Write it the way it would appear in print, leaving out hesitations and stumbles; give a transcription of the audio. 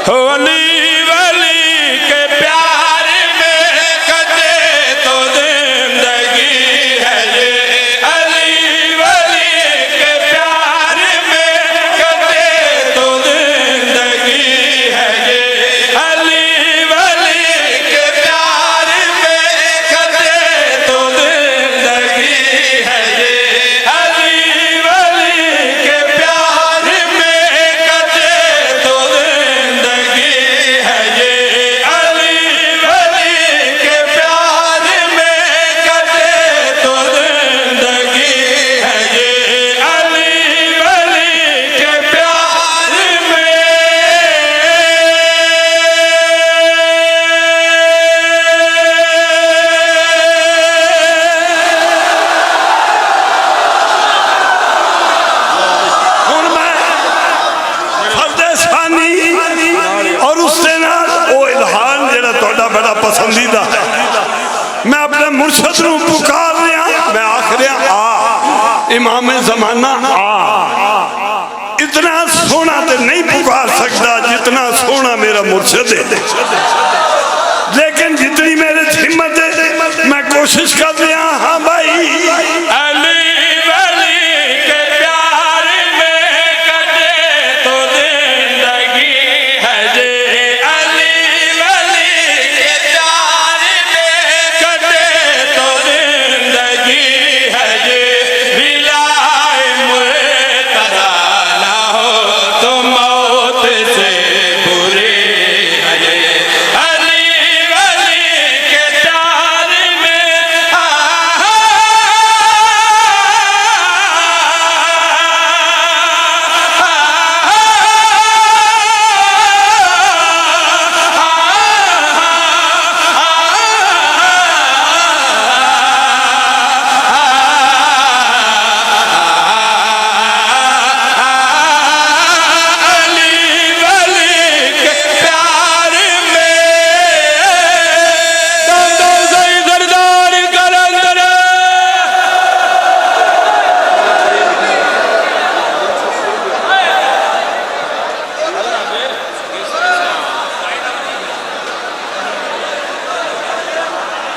علی ولی کے پیار میں کٹے تو زندگی ہے یہ، علی ولی کے پیار میں کٹے تو زندگی ہے یہ، علی ولی کے پیار میں کٹے تو زندگی ہے یہ، علی ولی کے پیار میں کٹے تو زندگی ہے یہ، علی ولی کے پیار میں کٹے تو زندگی ہے یہ، علی ولی کے پیار میں۔ ہن میں فرد ثانی اور اس سے نال او الہان جڑا تہاڈا بڑا پسندیدہ ہے، میں اپنے مرشد نو پکار رہا، میں آکھ رہا آ امام زمانہ آ، اتنا سونا تے نہیں پکار سکتا جتنا سونا میرا مرشد ہے، لیکن جتنی میرے ہمت ہے میں کوشش کر رہا ہاں